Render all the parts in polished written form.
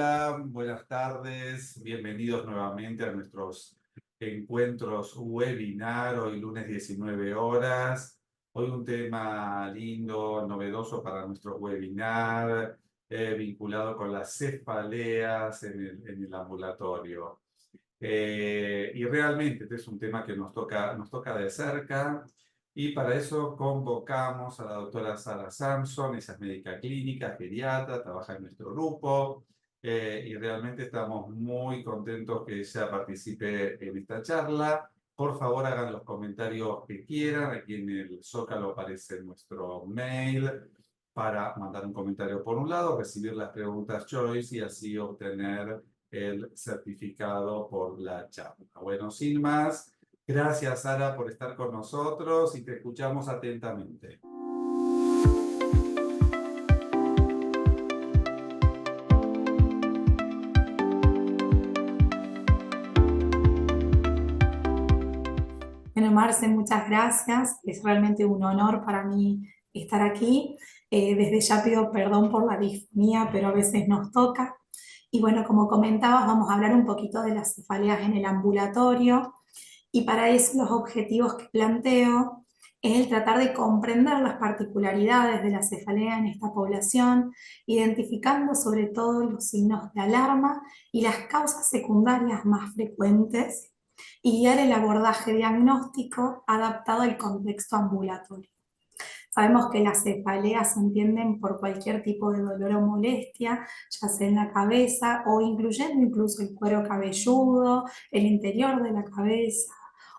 Hola, buenas tardes, bienvenidos nuevamente a nuestros encuentros webinar, hoy lunes 19 horas. Hoy un tema lindo, novedoso para nuestro webinar, vinculado con las cefaleas en el ambulatorio. Y realmente este es un tema que nos toca de cerca. Y para eso convocamos a la doctora Sara Samson, ella es médica clínica, geriatra, trabaja en nuestro grupo, y realmente estamos muy contentos que ella participe en esta charla. Por favor, hagan los comentarios que quieran. Aquí en el Zócalo aparece nuestro mail para mandar un comentario por un lado, recibir las preguntas choice y así obtener el certificado por la charla. Bueno, sin más, gracias Sara por estar con nosotros y te escuchamos atentamente. Bueno, Marce, muchas gracias. Es realmente un honor para mí estar aquí. Desde ya pido perdón por la disfonía, pero a veces nos toca. Y bueno, como comentabas, vamos a hablar un poquito de las cefaleas en el ambulatorio. Y para eso los objetivos que planteo es el tratar de comprender las particularidades de la cefalea en esta población, identificando sobre todo los signos de alarma y las causas secundarias más frecuentes, y guiar el abordaje diagnóstico adaptado al contexto ambulatorio. Sabemos que las cefaleas se entienden por cualquier tipo de dolor o molestia, ya sea en la cabeza o incluyendo incluso el cuero cabelludo, el interior de la cabeza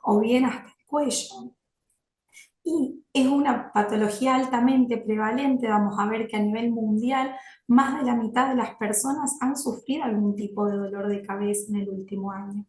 o bien hasta el cuello. Y es una patología altamente prevalente. Vamos a ver que a nivel mundial más de la mitad de las personas han sufrido algún tipo de dolor de cabeza en el último año.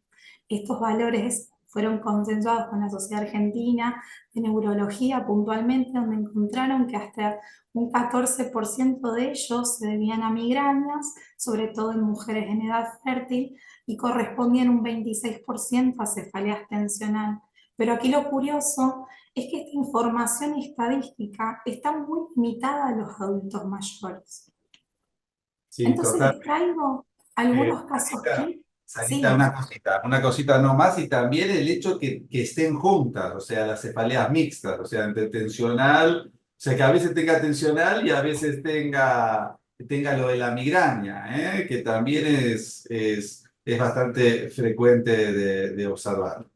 Estos valores fueron consensuados con la Sociedad Argentina de Neurología puntualmente, donde encontraron que hasta un 14% de ellos se debían a migrañas, sobre todo en mujeres en edad fértil, y correspondían un 26% a cefaleas tensional. Pero aquí lo curioso es que esta información estadística está muy limitada a los adultos mayores. Sí, Entonces total. les traigo algunos casos Sarita, clínicos. Sarita, Sí, una cosita nomás, y también el hecho que estén juntas, o sea, las cefaleas mixtas, o sea, entre tensional, o sea, que a veces tenga tensional y a veces tenga lo de la migraña, que también es bastante frecuente de observar.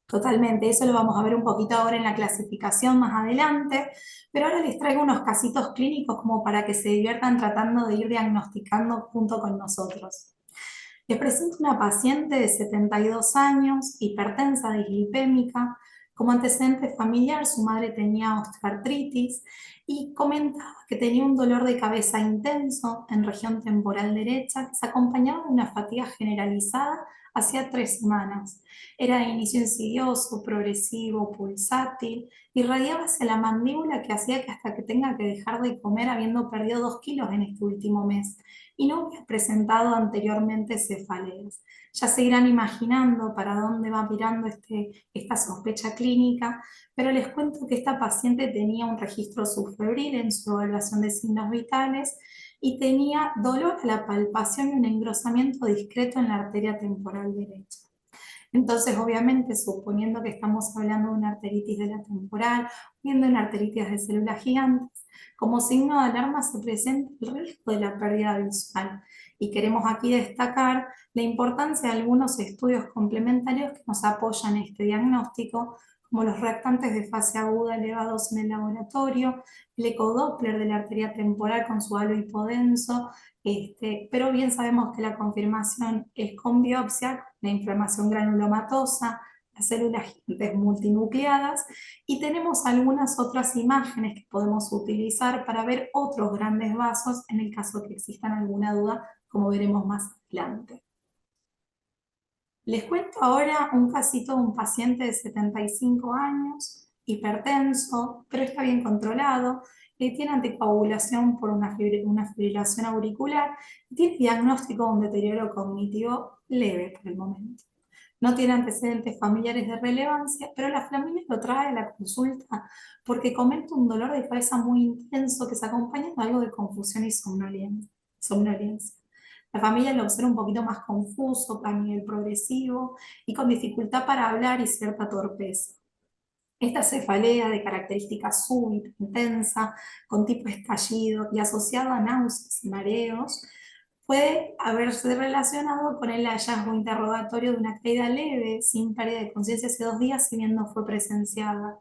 totalmente. Eso lo vamos a ver un poquito ahora en la clasificación más adelante. Pero ahora les traigo unos casitos clínicos como para que se diviertan tratando de ir diagnosticando junto con nosotros. Les presento una paciente de 72 años, hipertensa, dislipémica. Como antecedente familiar, su madre tenía osteoartritis y comentaba que tenía un dolor de cabeza intenso en región temporal derecha que se acompañaba de una fatiga generalizada hacía 3 semanas. Era de inicio insidioso, progresivo, pulsátil, irradiaba hacia la mandíbula que hacía que hasta que tenga que dejar de comer habiendo perdido 2 kilos en este último mes y no había presentado anteriormente cefaleas. Ya se irán imaginando para dónde va mirando esta sospecha clínica, pero les cuento que esta paciente tenía un registro subfebril en su evaluación de signos vitales y tenía dolor a la palpación y un engrosamiento discreto en la arteria temporal derecha. Entonces, obviamente, suponiendo que estamos hablando de una arteritis de la temporal, viendo una arteritis de células gigantes, como signo de alarma se presenta el riesgo de la pérdida visual. Y queremos aquí destacar la importancia de algunos estudios complementarios que nos apoyan este diagnóstico, como los reactantes de fase aguda elevados en el laboratorio, el ecodoppler de la arteria temporal con su halo hipodenso, pero bien sabemos que la confirmación es con biopsia, la inflamación granulomatosa, las células gigantes multinucleadas, y tenemos algunas otras imágenes que podemos utilizar para ver otros grandes vasos en el caso que existan alguna duda, como veremos más adelante. Les cuento ahora un casito de un paciente de 75 años, hipertenso, pero está bien controlado, tiene anticoagulación por una fibrilación auricular y tiene diagnóstico de un deterioro cognitivo leve por el momento. No tiene antecedentes familiares de relevancia, pero la familia lo trae a la consulta porque comenta un dolor de cabeza muy intenso que se acompaña de algo de confusión y somnolencia. La familia lo observa un poquito más confuso a nivel progresivo y con dificultad para hablar y cierta torpeza. Esta cefalea de característica súbita, intensa, con tipo estallido y asociado a náuseas y mareos, puede haberse relacionado con el hallazgo interrogatorio de una caída leve, sin pérdida de conciencia hace 2 días, si bien no fue presenciada.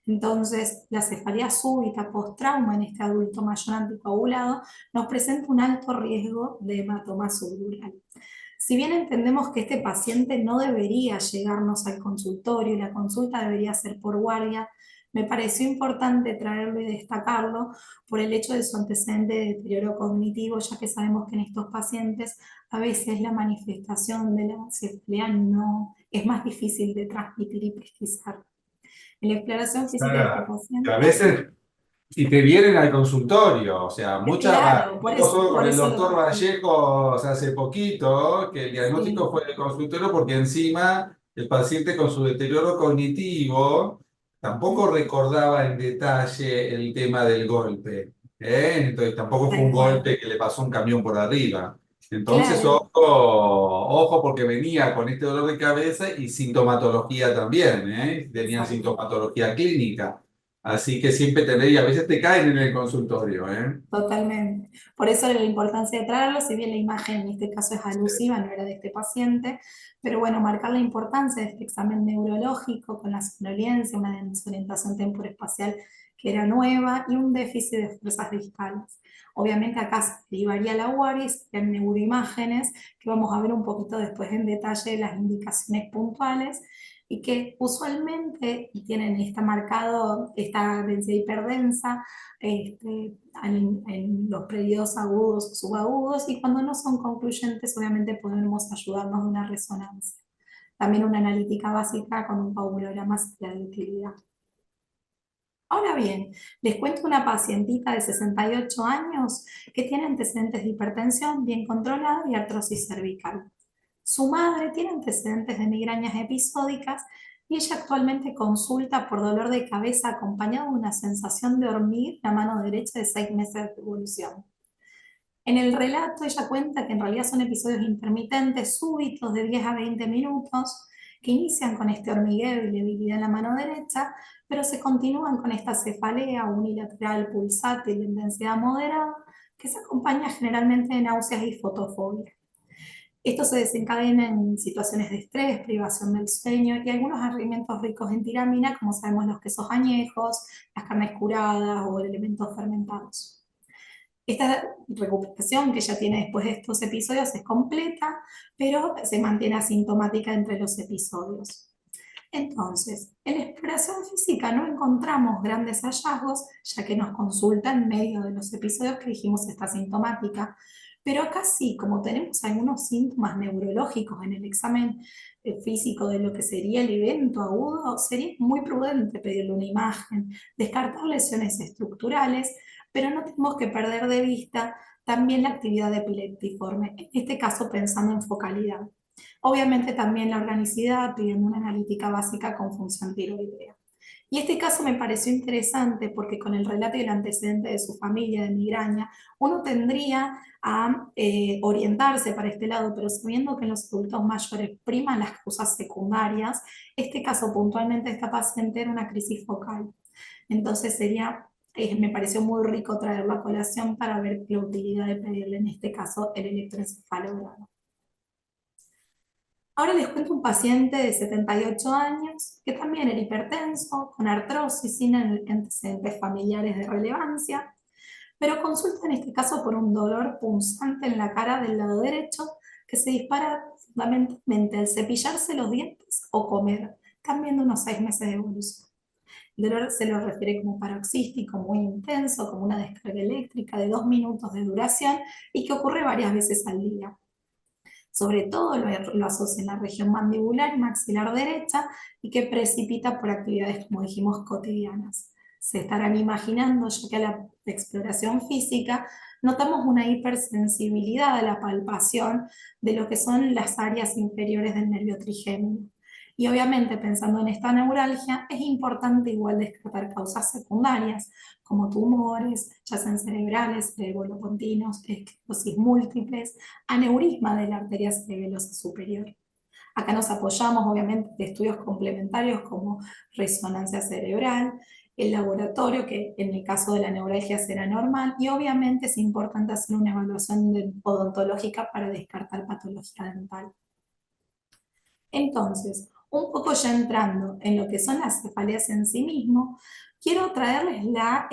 Entonces, la cefalea súbita post-trauma en este adulto mayor anticoagulado nos presenta un alto riesgo de hematoma subdural. Si bien entendemos que este paciente no debería llegarnos al consultorio y la consulta debería ser por guardia, me pareció importante traerlo y destacarlo por el hecho de su antecedente de deterioro cognitivo, ya que sabemos que en estos pacientes a veces la manifestación de la cefalea no es más difícil de transmitir y pesquisar. En la exploración física de este Que a paciente, veces, y te vienen al consultorio, o sea, claro, me pasó con por el eso lo doctor traje. Vallejo hace poquito, que el diagnóstico Sí, fue de consultorio porque encima el paciente con su deterioro cognitivo tampoco recordaba en detalle el tema del golpe, ¿eh? Entonces tampoco fue un tal cual. golpe que le pasó un camión por arriba. Entonces, Claro, ojo, porque venía con este dolor de cabeza y sintomatología también, ¿eh? Tenía exacto. sintomatología clínica. Así que siempre tenéis, y a veces te caen en el consultorio, ¿eh? Totalmente. Por eso la importancia de traerlo, si bien la imagen en este caso es alusiva, no era de este paciente, pero bueno, marcar la importancia de este examen neurológico con la somnolencia, una desorientación temporoespacial que era nueva y un déficit de fuerzas distales. Obviamente acá se derivaría la UARIS en neuroimágenes, que vamos a ver un poquito después en detalle las indicaciones puntuales, y que usualmente tienen está marcado esta densidad hiperdensa, en los periodos agudos o subagudos, y cuando no son concluyentes, obviamente podemos ayudarnos de una resonancia. También una analítica básica con un coagulograma serial de utilidad. Ahora bien, les cuento una pacientita de 68 años que tiene antecedentes de hipertensión bien controlada y artrosis cervical. Su madre tiene antecedentes de migrañas episódicas y ella actualmente consulta por dolor de cabeza acompañado de una sensación de hormigueo en la mano derecha de 6 meses de evolución. En el relato ella cuenta que en realidad son episodios intermitentes, súbitos de 10 a 20 minutos, que inician con este hormigueo y debilidad en la mano derecha, pero se continúan con esta cefalea unilateral pulsátil de intensidad moderada, que se acompaña generalmente de náuseas y fotofobia. Esto se desencadena en situaciones de estrés, privación del sueño y algunos alimentos ricos en tiramina, como sabemos los quesos añejos, las carnes curadas o elementos fermentados. Esta recuperación que ella tiene después de estos episodios es completa, pero se mantiene asintomática entre los episodios. Entonces, en la exploración física no encontramos grandes hallazgos, ya que nos consulta en medio de los episodios que dijimos está sintomática, pero acá sí, como tenemos algunos síntomas neurológicos en el examen físico de lo que sería el evento agudo, sería muy prudente pedirle una imagen, descartar lesiones estructurales, pero no tenemos que perder de vista también la actividad epileptiforme, en este caso pensando en focalidad. Obviamente también la organicidad, pidiendo una analítica básica con función tiroidea. Y este caso me pareció interesante porque con el relato y el antecedente de su familia de migraña, uno tendría a orientarse para este lado, pero sabiendo que en los adultos mayores priman las causas secundarias, este caso puntualmente de esta paciente era una crisis focal. Entonces me pareció muy rico traerlo a colación para ver la utilidad de pedirle en este caso el electroencefalograma. Ahora les cuento un paciente de 78 años que también era hipertenso, con artrosis, sin antecedentes familiares de relevancia, pero consulta en este caso por un dolor punzante en la cara del lado derecho que se dispara fundamentalmente al cepillarse los dientes o comer, también de unos 6 meses de evolución. El dolor se lo refiere como paroxístico, muy intenso, como una descarga eléctrica de 2 minutos de duración y que ocurre varias veces al día. Sobre todo lo asocia en la región mandibular y maxilar derecha y que precipita por actividades, como dijimos, cotidianas. Se estarán imaginando, ya que a la exploración física notamos una hipersensibilidad a la palpación de lo que son las áreas inferiores del nervio trigémino. Y obviamente pensando en esta neuralgia, es importante igual descartar causas secundarias como tumores, ya sean cerebrales, cerebropontinos, esclerosis múltiples, aneurisma de la arteria cerebelosa superior. Acá nos apoyamos obviamente de estudios complementarios como resonancia cerebral, el laboratorio, que en el caso de la neuralgia será normal, y obviamente es importante hacer una evaluación odontológica para descartar patología dental. Entonces, un poco ya entrando en lo que son las cefaleas en sí mismo, quiero traerles la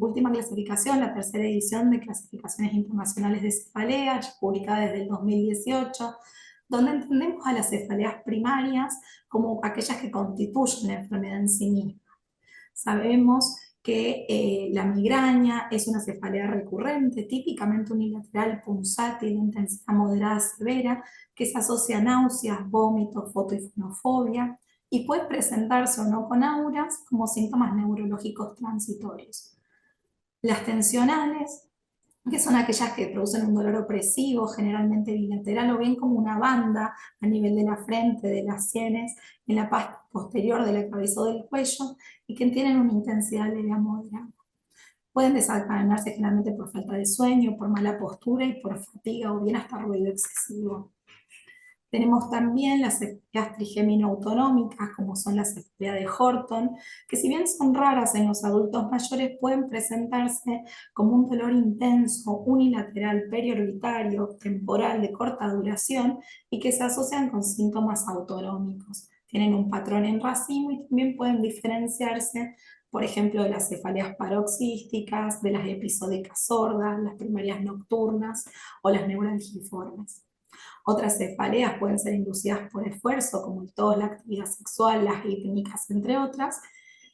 última clasificación, la tercera edición de clasificaciones internacionales de cefalea, ya publicada desde el 2018, donde entendemos a las cefaleas primarias como aquellas que constituyen la enfermedad en sí misma. Sabemos que la migraña es una cefalea recurrente, típicamente unilateral, punzátil, de intensidad moderada severa, que se asocia a náuseas, vómitos, fotofonofobia, y puede presentarse o no con auras como síntomas neurológicos transitorios. Las tensionales, que son aquellas que producen un dolor opresivo, generalmente bilateral, o bien como una banda a nivel de la frente, de las sienes, en la parte posterior de la cabeza o del cuello, y que tienen una intensidad leve a moderada. Pueden desencadenarse generalmente por falta de sueño, por mala postura y por fatiga, o bien hasta ruido excesivo. Tenemos también las cefaleas trigémino-autonómicas, como son la cefalea de Horton, que si bien son raras en los adultos mayores, pueden presentarse como un dolor intenso, unilateral, periorbitario, temporal, de corta duración, y que se asocian con síntomas autonómicos. Tienen un patrón en racimo y también pueden diferenciarse, por ejemplo, de las cefaleas paroxísticas, de las episódicas sordas, las primarias nocturnas o las neuralgiformes. Otras cefaleas pueden ser inducidas por esfuerzo, como el tos, la actividad sexual, las hipnícas, entre otras.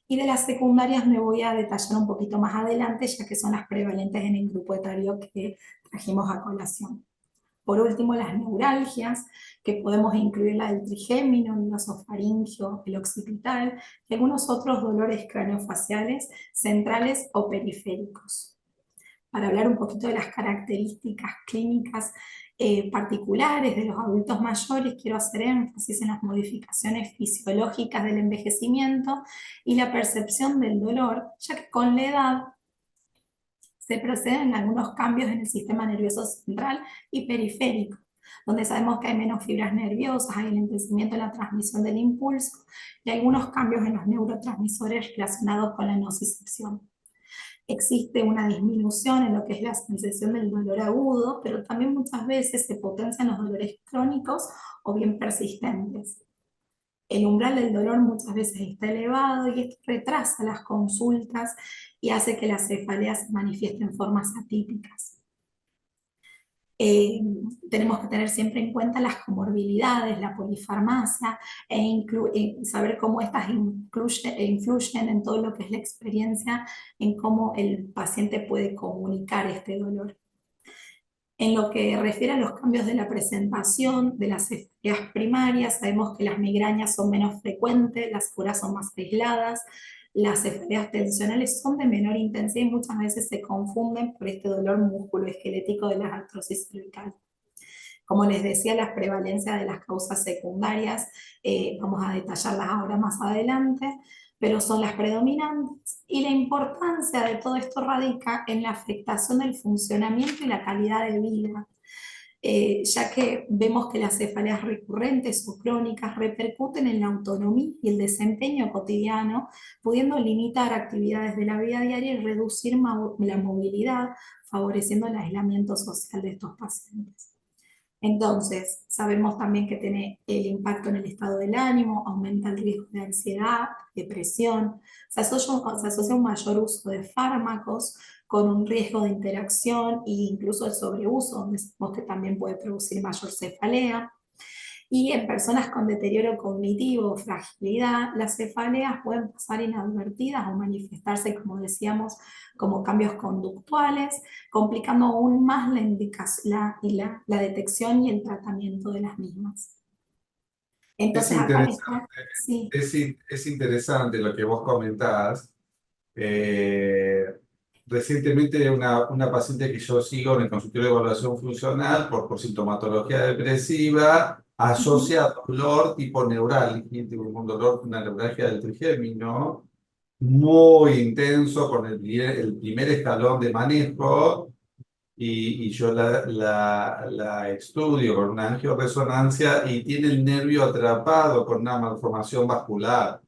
Y de las secundarias me voy a detallar un poquito más adelante, ya que son las prevalentes en el grupo etario que trajimos a colación. Por último, las neuralgias, que podemos incluir la del trigémino, el nasofaringio, el occipital y algunos otros dolores craneofaciales centrales o periféricos. Para hablar un poquito de las características clínicas particulares de los adultos mayores, quiero hacer énfasis en las modificaciones fisiológicas del envejecimiento y la percepción del dolor, ya que con la edad se proceden algunos cambios en el sistema nervioso central y periférico, donde sabemos que hay menos fibras nerviosas, hay enlentecimiento en la transmisión del impulso y algunos cambios en los neurotransmisores relacionados con la nocicepción. Existe una disminución en lo que es la sensación del dolor agudo, pero también muchas veces se potencian los dolores crónicos o bien persistentes. El umbral del dolor muchas veces está elevado y esto retrasa las consultas y hace que las cefaleas se manifiesten en formas atípicas. Eh, Tenemos que tener siempre en cuenta las comorbilidades, la polifarmacia, saber cómo estas influyen en todo lo que es la experiencia, en cómo el paciente puede comunicar este dolor. En lo que refiere a los cambios de la presentación de las cefaleas primarias, sabemos que las migrañas son menos frecuentes, las curas son más aisladas, las cefaleas tensionales son de menor intensidad y muchas veces se confunden por este dolor musculoesquelético de las artrosis cervical. Como les decía, la prevalencia de las causas secundarias, vamos a detallarlas ahora más adelante, pero son las predominantes y la importancia de todo esto radica en la afectación del funcionamiento y la calidad de vida, ya que vemos que las cefaleas recurrentes o crónicas repercuten en la autonomía y el desempeño cotidiano, pudiendo limitar actividades de la vida diaria y reducir la movilidad, favoreciendo el aislamiento social de estos pacientes. Entonces, sabemos también que tiene el impacto en el estado del ánimo, aumenta el riesgo de ansiedad, depresión, se asocia un mayor uso de fármacos con un riesgo de interacción e incluso el sobreuso, donde sabemos que también puede producir mayor cefalea. Y en personas con deterioro cognitivo o fragilidad, las cefaleas pueden pasar inadvertidas o manifestarse, como decíamos, como cambios conductuales, complicando aún más la detección y el tratamiento de las mismas. Es Entonces acá interesante, les está, sí. es interesante lo que vos comentás. Eh, Recientemente una paciente que yo sigo en el consultorio de evaluación funcional por sintomatología depresiva Ujú. asocia dolor tipo neuralgia, tipo un dolor, una neuralgia del trigémino, muy intenso con el primer escalón de manejo y yo la estudio con una angioresonancia y tiene el nervio atrapado con una malformación vascular.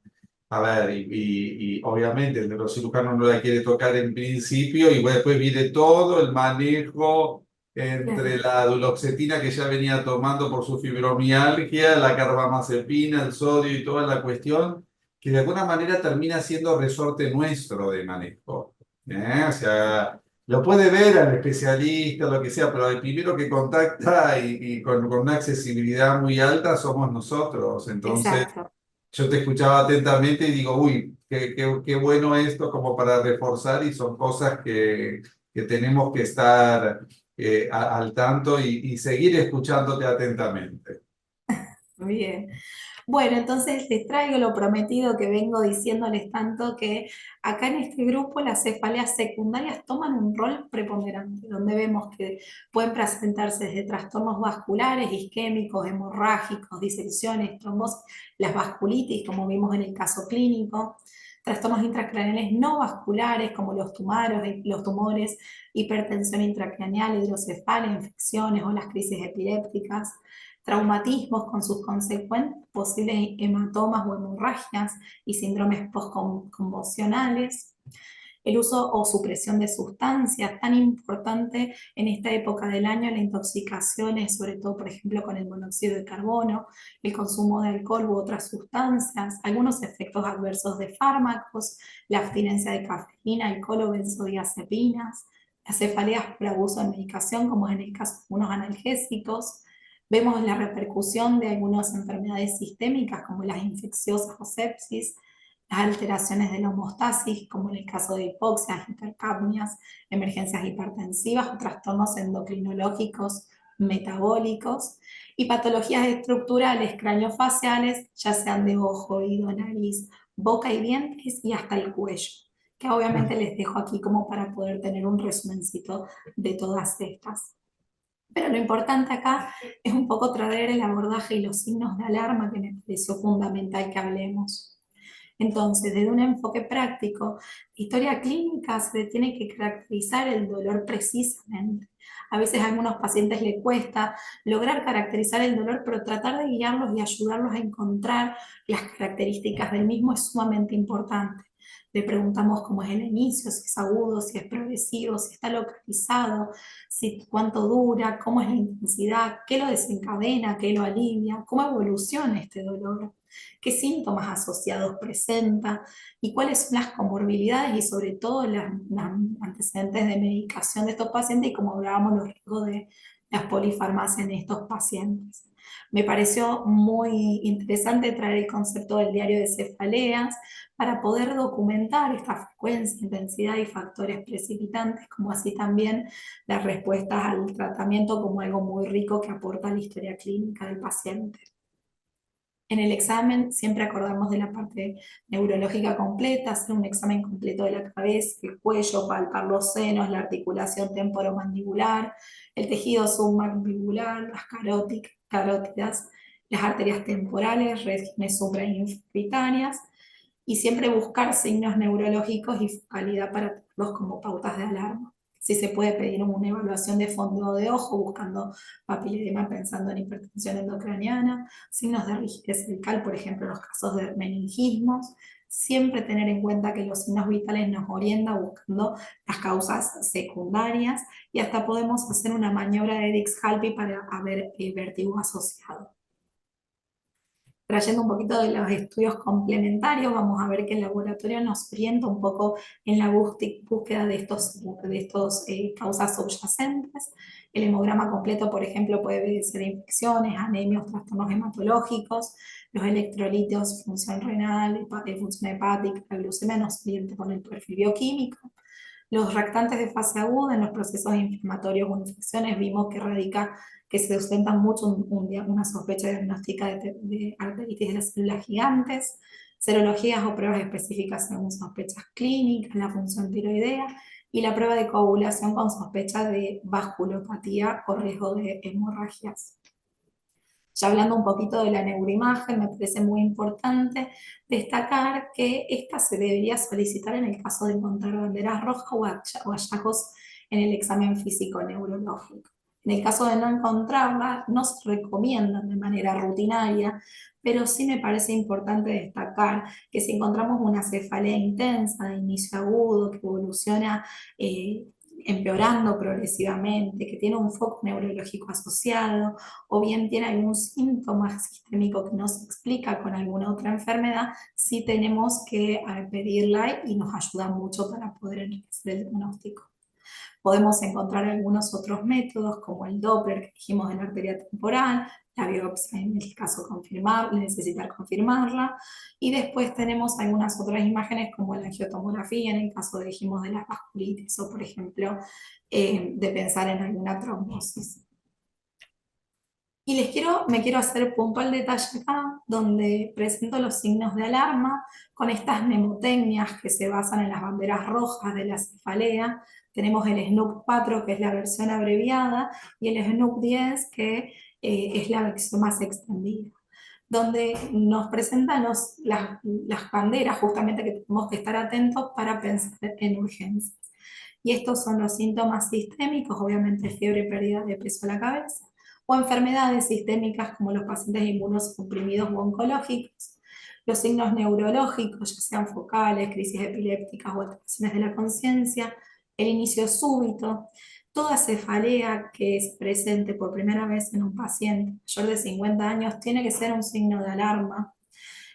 A ver, y obviamente el neurocirujano no la quiere tocar en principio y bueno, después viene todo el manejo entre Claro, la duloxetina que ya venía tomando por su fibromialgia, la carbamazepina, el sodio y toda la cuestión, que de alguna manera termina siendo resorte nuestro de manejo. O sea, lo puede ver al especialista, lo que sea, pero el primero que contacta y con una accesibilidad muy alta somos nosotros. Entonces, exacto. yo te escuchaba atentamente y digo, uy, qué bueno esto como para reforzar y son cosas que tenemos que estar al tanto y seguir escuchándote atentamente. Bien. Bueno, entonces les traigo lo prometido que vengo diciéndoles tanto que acá en este grupo las cefaleas secundarias toman un rol preponderante, donde vemos que pueden presentarse desde trastornos vasculares, isquémicos, hemorrágicos, disecciones, trombosis, las vasculitis, como vimos en el caso clínico, trastornos intracraneales no vasculares, como los tumores, hipertensión intracraneal, hidrocefalia, infecciones o las crisis epilépticas, traumatismos con sus consecuentes posibles hematomas o hemorragias y síndromes postconvulsionales, el uso o supresión de sustancias, tan importante en esta época del año, la intoxicación es sobre todo, por ejemplo, con el monóxido de carbono, el consumo de alcohol u otras sustancias, algunos efectos adversos de fármacos, la abstinencia de cafeína, alcohol o benzodiazepinas, las cefaleas por abuso de medicación, como es en el caso de algunos analgésicos. Vemos la repercusión de algunas enfermedades sistémicas como las infecciosas o sepsis, las alteraciones de la homeostasis, como en el caso de hipoxias, hipercapnias, emergencias hipertensivas o trastornos endocrinológicos, metabólicos, y patologías estructurales craneofaciales, ya sean de ojo, oído, nariz, boca y dientes y hasta el cuello, que obviamente les dejo aquí como para poder tener un resumencito de todas estas. Pero lo importante acá es un poco traer el abordaje y los signos de alarma que me pareció fundamental que hablemos. Entonces, desde un enfoque práctico, historia clínica se tiene que caracterizar el dolor precisamente. A veces a algunos pacientes les cuesta lograr caracterizar el dolor, pero tratar de guiarlos y ayudarlos a encontrar las características del mismo es sumamente importante. Le preguntamos cómo es el inicio, si es agudo, si es progresivo, si está localizado, si, cuánto dura, cómo es la intensidad, qué lo desencadena, qué lo alivia, cómo evoluciona este dolor, qué síntomas asociados presenta y cuáles son las comorbilidades y sobre todo las antecedentes de medicación de estos pacientes y como hablábamos los riesgos de las polifarmacias en estos pacientes. Me pareció muy interesante traer el concepto del diario de cefaleas para poder documentar esta frecuencia, intensidad y factores precipitantes, como así también las respuestas al tratamiento como algo muy rico que aporta la historia clínica del paciente. En el examen siempre acordamos de la parte neurológica completa, hacer un examen completo de la cabeza, el cuello, palpar los senos, la articulación temporomandibular, el tejido submandibular, las carótidas, las arterias temporales, regiones supra y infracutâneas, y siempre buscar signos neurológicos y focalidad para tenerlos como pautas de alarma. Si se puede pedir una evaluación de fondo de ojo buscando papiledema pensando en hipertensión endocraniana, signos de rigidez cervical, por ejemplo, en los casos de meningismos. Siempre tener en cuenta que los signos vitales nos orientan buscando las causas secundarias y hasta podemos hacer una maniobra de Dix-Halpy para ver vértigo asociado. Trayendo un poquito de los estudios complementarios, vamos a ver que el laboratorio nos orienta un poco en la búsqueda de estos causas subyacentes. El hemograma completo, por ejemplo, puede ser infecciones, anemias, trastornos hematológicos, los electrolitos, función renal, función hepática, la glucemia nos orienta con el perfil bioquímico. Los reactantes de fase aguda en los procesos inflamatorios o infecciones vimos que se sustentan mucho una sospecha diagnóstica de arteritis de las células gigantes, serologías o pruebas específicas según sospechas clínicas, la función tiroidea y la prueba de coagulación con sospecha de vasculopatía o riesgo de hemorragias. Ya hablando un poquito de la neuroimagen, me parece muy importante destacar que esta se debería solicitar en el caso de encontrar banderas rojas o hallazgos en el examen físico neurológico. En el caso de no encontrarla, no se recomiendan de manera rutinaria, pero sí me parece importante destacar que si encontramos una cefalea intensa de inicio agudo que evoluciona empeorando progresivamente, que tiene un foco neurológico asociado, o bien tiene algún síntoma sistémico que no se explica con alguna otra enfermedad, sí tenemos que pedirla y nos ayuda mucho para poder enriquecer el diagnóstico. Podemos encontrar algunos otros métodos, como el Doppler que dijimos en la arteria temporal, la biopsia en el caso necesitar confirmarla, y después tenemos algunas otras imágenes como la angiotomografía en el caso dijimos de la vasculitis o por ejemplo de pensar en alguna trombosis. Y me quiero hacer puntual detalle acá, donde presento los signos de alarma con estas mnemotecnias que se basan en las banderas rojas de la cefalea. Tenemos el SNOOP 4, que es la versión abreviada, y el SNOOP 10, que es la versión más extendida, donde nos presentan las banderas justamente que tenemos que estar atentos para pensar en urgencias. Y estos son los síntomas sistémicos, obviamente fiebre, pérdida de peso a la cabeza, o enfermedades sistémicas como los pacientes inmunosuprimidos o oncológicos, los signos neurológicos, ya sean focales, crisis epilépticas o alteraciones de la conciencia, el inicio súbito, toda cefalea que es presente por primera vez en un paciente mayor de 50 años tiene que ser un signo de alarma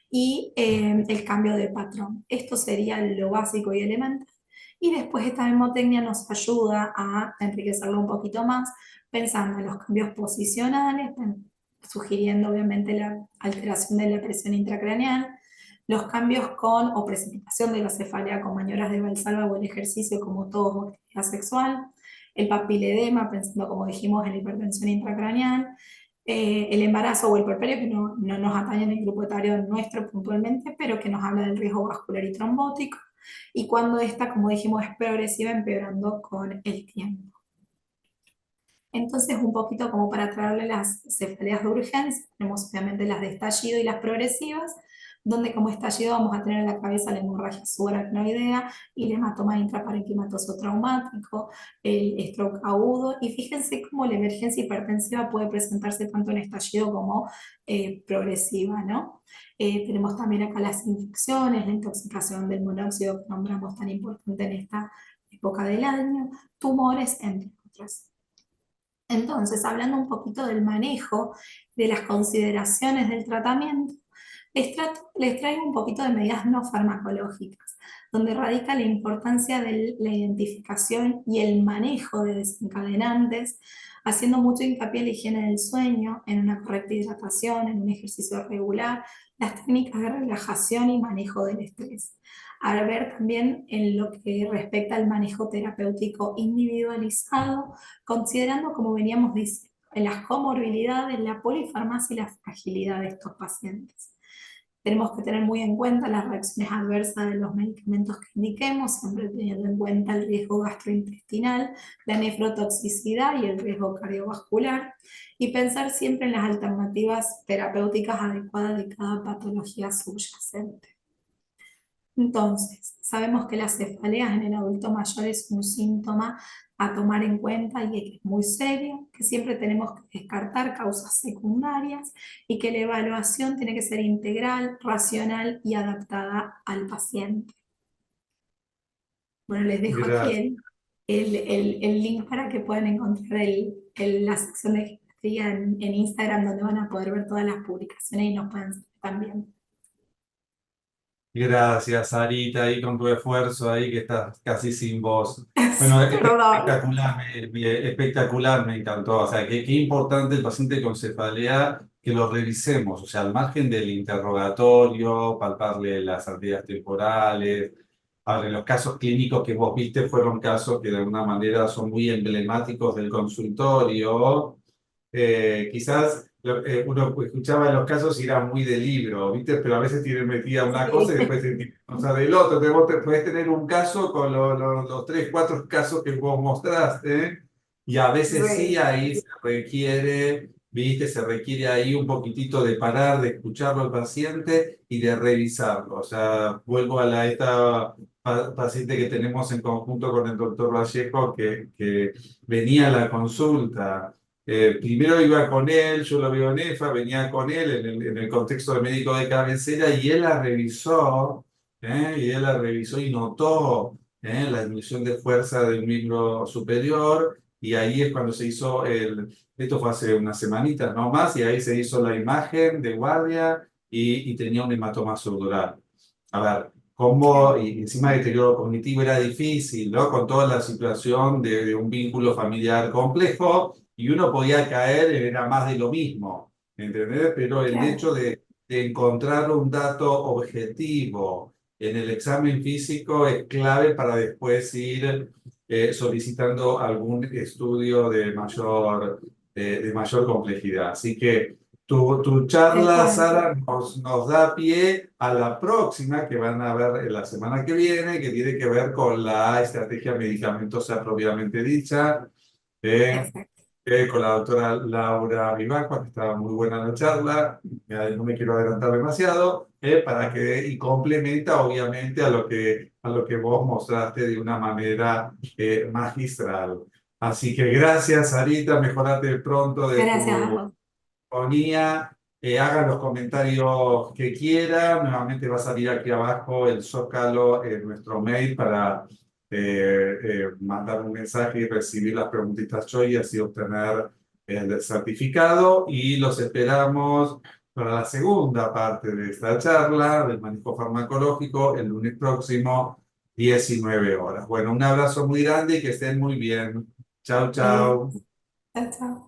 y el cambio de patrón. Esto sería lo básico y elemental. Y después esta mnemotecnia nos ayuda a enriquecerlo un poquito más, pensando en los cambios posicionales, sugiriendo obviamente la alteración de la presión intracraneal, los cambios con o precipitación de la cefalea con maniobras de Valsalva o el ejercicio como todo o actividad sexual, el papiledema, pensando como dijimos en la hipertensión intracraneal, el embarazo o el puerperio, que no nos atañe en el grupo etario nuestro puntualmente, pero que nos habla del riesgo vascular y trombótico, y cuando esta, como dijimos, es progresiva, empeorando con el tiempo. Entonces, un poquito como para traerle las cefaleas de urgencia, tenemos obviamente las de estallido y las progresivas, donde como estallido vamos a tener en la cabeza la hemorragia subaracnoidea y el hematoma intraparenquimatoso traumático, el stroke agudo, y fíjense cómo la emergencia hipertensiva puede presentarse tanto en estallido como progresiva, ¿no? Tenemos también acá las infecciones, la intoxicación del monóxido que nombramos tan importante en esta época del año, tumores, entre otras. Entonces, hablando un poquito del manejo, de las consideraciones del tratamiento, les traigo un poquito de medidas no farmacológicas, donde radica la importancia de la identificación y el manejo de desencadenantes, haciendo mucho hincapié en la higiene del sueño, en una correcta hidratación, en un ejercicio regular, las técnicas de relajación y manejo del estrés. A ver también en lo que respecta al manejo terapéutico individualizado, considerando, como veníamos diciendo, en las comorbilidades, la polifarmacia y la fragilidad de estos pacientes. Tenemos que tener muy en cuenta las reacciones adversas de los medicamentos que indiquemos, siempre teniendo en cuenta el riesgo gastrointestinal, la nefrotoxicidad y el riesgo cardiovascular, y pensar siempre en las alternativas terapéuticas adecuadas de cada patología subyacente. Entonces, sabemos que las cefaleas en el adulto mayor es un síntoma a tomar en cuenta y que es muy serio, que siempre tenemos que descartar causas secundarias y que la evaluación tiene que ser integral, racional y adaptada al paciente. Bueno, les dejo aquí Gracias. el link para que puedan encontrar la sección de geriatría en Instagram, donde van a poder ver todas las publicaciones y nos pueden seguir también. Gracias, Sarita, ahí con tu esfuerzo ahí que estás casi sin voz. Bueno, Perdón. espectacular, espectacular, me encantó. O sea, qué importante el paciente con cefalea que lo revisemos, o sea, al margen del interrogatorio, palparle las arterias temporales. Ahora, los casos clínicos que vos viste fueron casos que de alguna manera son muy emblemáticos del consultorio. Quizás uno escuchaba los casos y era muy de libro, ¿viste? Pero a veces tiene metida una cosa y Sí. después tiene cosa del otro. Entonces vos podés tener un caso con los tres, cuatro casos que vos mostraste, y a veces sí Sí. ahí se requiere viste, se requiere ahí un poquitito de parar, de escucharlo al paciente y de revisarlo. O sea, vuelvo a esta paciente que tenemos en conjunto con el doctor Vallejo, que venía a la consulta. Primero iba con él, yo lo veo en EFA, venía con él en el contexto de médico de cabecera y él la revisó, y notó la disminución de fuerza del miembro superior y ahí es cuando se hizo esto fue hace unas semanitas no más, y ahí se hizo la imagen de guardia y tenía un hematoma subdural. A ver, cómo, y encima de deterioro cognitivo era difícil, ¿no? Con toda la situación de un vínculo familiar complejo, y uno podía caer, era más de lo mismo, ¿entendés? Pero el Claro, hecho de encontrar un dato objetivo en el examen físico es clave para después ir solicitando algún estudio de mayor complejidad. Así que tu tal charla, cual. Sara, nos da pie a la próxima que van a ver la semana que viene, que tiene que ver con la estrategia medicamentosa propiamente dicha. Eh, Exacto. con la doctora Laura Vivanco, que estaba muy buena la charla, no me quiero adelantar demasiado, y complementa obviamente a lo que vos mostraste de una manera magistral. Así que gracias, Sarita, mejorate pronto de Gracias a tu vos. ponía, hagan los comentarios que quieran. Nuevamente va a salir aquí abajo el Zócalo en nuestro mail para mandar un mensaje y recibir las preguntitas yo y así obtener el certificado. Y los esperamos para la segunda parte de esta charla del manejo farmacológico el lunes próximo, 19 horas. Bueno, un abrazo muy grande y que estén muy bien. Chao, Eh, chao. chao, chao.